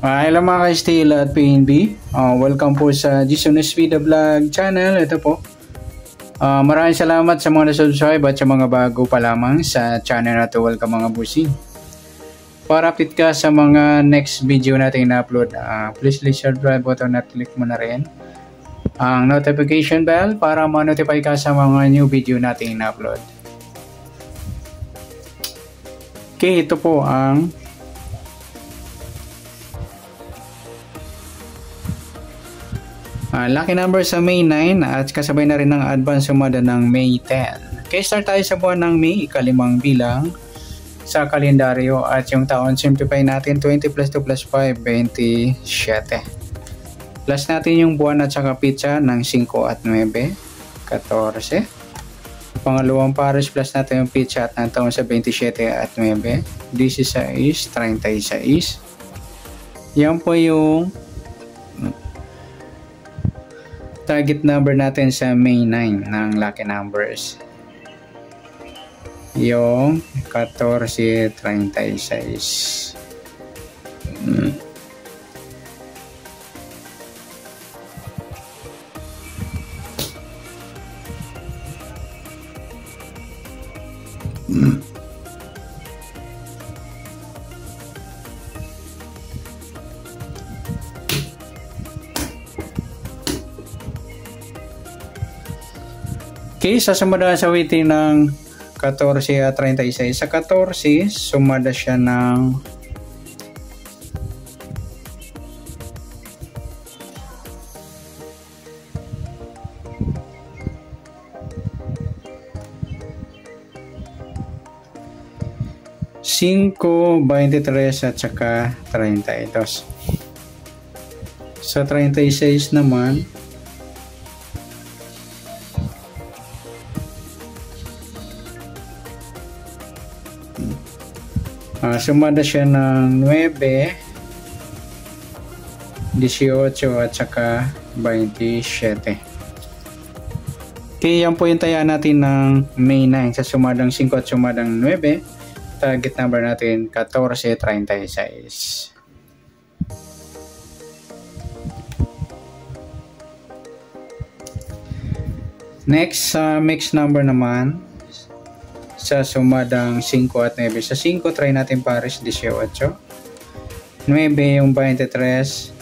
Hello mga ka-Steel at PNB. Welcome po sa Jason Espida Vlog channel. Ito po. Maraming salamat sa mga na-subscribe at sa mga bago pa lamang sa channel na ito. Welcome mga busi. Para update ka sa mga next video natin na-upload, please subscribe button at click mo na rin ang notification bell para ma-notify ka sa mga new video natin na-upload. Okay, ito po ang lucky number sa May 9 at kasabay na rin ng advance sumada ng May 10. Okay, start tayo sa buwan ng May, ikalimang bilang sa kalendaryo at yung taon simplify natin 20 plus 2 plus 5, 27. Plus natin yung buwan at saka pitsa ng 5 at 9, 14. Pangalawang pares plus natin yung pitsa at ng taon sa 27 at 9, 16, 36. Yan po yung target number natin sa May 9 ng lucky numbers. Yung 1436. Okay, sasumada sa waiting ng 14 at 36. Sa 14, sumada siya ng 5, 23 at saka 32. Sa 36 naman, sumada siya ng 9, 18 at saka 27. Okay, yan po yung taya natin ng May 9 sa sumadang 5 at sumadang 9. Target number natin 1436. Next, mix number naman sa sumadang 5 at 9. Sa 5, try natin pares 18. 9 yung 23.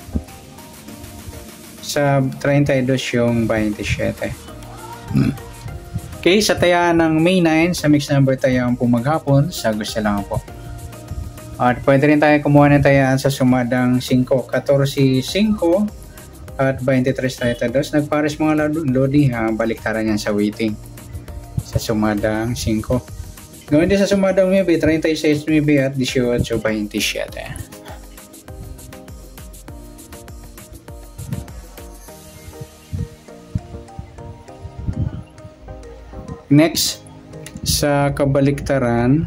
Sa 32 yung 27. Okay, sa taya ng May 9, sa mix number tayaan po maghapon, sa gusto lang po. At pwede rin tayo kumuha ng tayaan sa sumadang 5, 14, 5 at 23, 32. Nagpares mga lodi, baliktaran yan sa waiting. Sa sumadang 5. Gawin din sa sumadang 9, 36, 9 at 18, 27. Next, sa kabaliktaran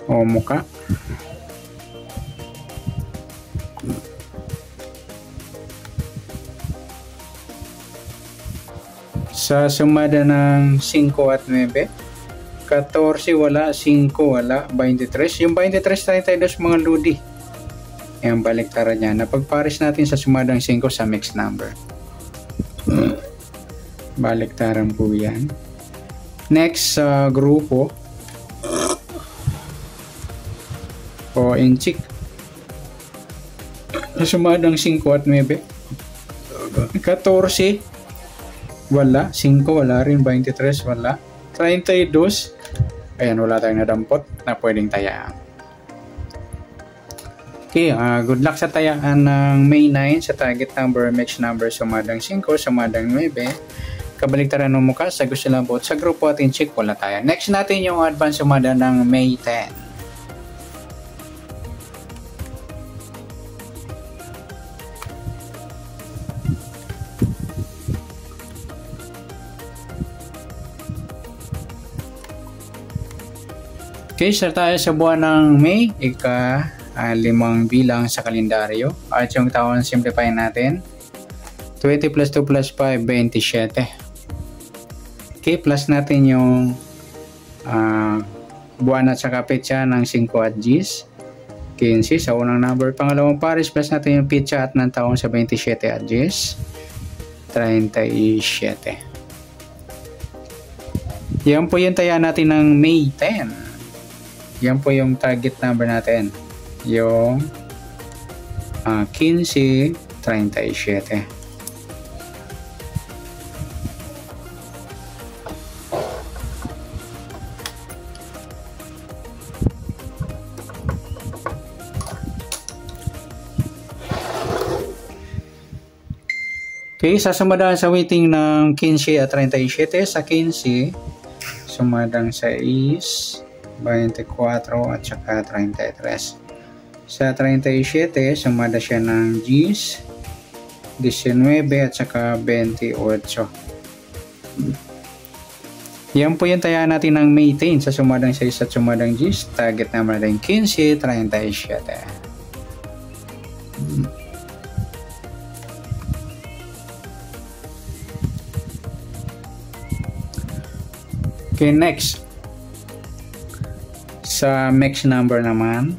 o muka. Sa sumada ng 5 at 9, 14 wala, 5 wala, 23. Yung 23, 32 mga lodi. Yung baliktaran niya. Napagpares natin sa sumadang 5 sa mixed number. Baliktaran po yan. Next, sa grupo o inchik. Sa sumadang 5 at 9, 14 wala, 5 wala rin, 23 wala, 32. Ayan, wala tayong nadampot na pwedeng tayaan. Okay, good luck sa tayaan ng May 9 sa target number, mix number, sumadang 5, sumadang 9. Kabaliktaran ng mukha, sa gusto lang po. Sa grupo at in-check, wala tayo. Next natin yung advance sumada ng May 10. Okay, start tayo sa buwan ng May, ika-5 bilang sa kalendaryo. At yung taon simplify natin, 20 plus 2 plus 5, 27. Okay, plus natin yung buwan at saka petsa ng 5 at Gs. 15 sa unang number. Pangalawang pares, plus natin yung pizza at ng taong sa 27 at 10. 37. Yan po yung taya natin ng May 10. Yan po yung target number natin. Yung 15, 37. Okay, sasamadaan sa waiting ng 15 at 37. Sa 15, sumadang 6, 24 at saka 33. Sa 37, sumada siya ng 10, 19 at saka 28. Yan po yung taya natin ng May 10 sa sumadang 6 at sumadang 10. Target naman natin 15, 37. Okay, next. Sa next number naman,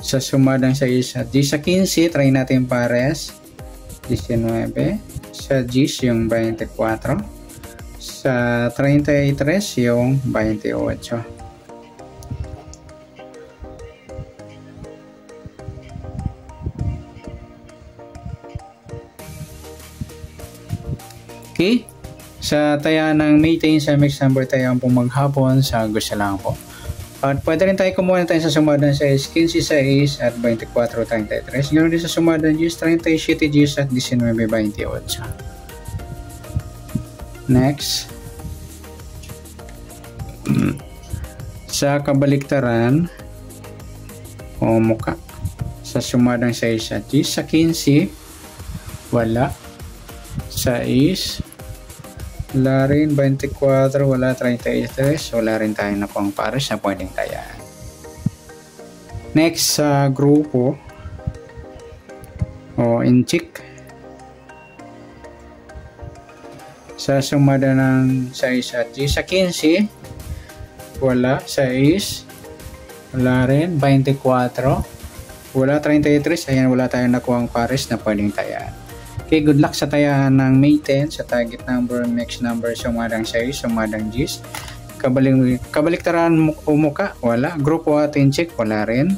sa sumadang 6 at 10. Sa 15, try natin pares. 19. Sa 10, yung 24. Sa 33, yung 28. Okay. Sa taya ng May 10 sa mix number tayo ang maghapon sa gusto lang po. At pwede rin tayo kumuha tayo sa sumadang 6, 15 6 at 24, 33. Ganoon din sa sumadang 10, 37 10 at 19, 28. Next. Sa kabaliktaran, o muka. Sa sumadang 6 at 10, sa 15, wala. 6, wala rin, 24, wala, 33, wala rin tayo na pang pares na pwedeng tayaan. Next sa grupo o inchik, sa sumada ng 6 at 10, sa 15, wala, 6, wala rin, 24, wala, 33, ayan, wala tayong nakuhang pares na pwedeng tayaan. Okay, good luck sa tayahan ng May 10 sa target number, mix number, sumadang 6, sumadang 10. Kabaliktaran umuka, wala. Grupo at incheck, wala rin.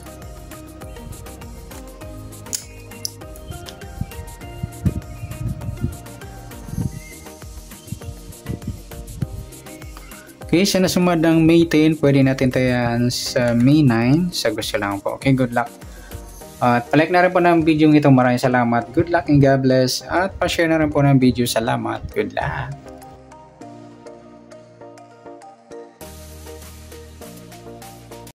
Okay, sa nasumadang May 10, pwede natin tayahan sa May 9, sa gusto lang po. Okay, good luck. At palike na rin po ng video ito. Maraming salamat. Good luck and God bless. At pa-share na rin po ng video. Salamat. Good luck.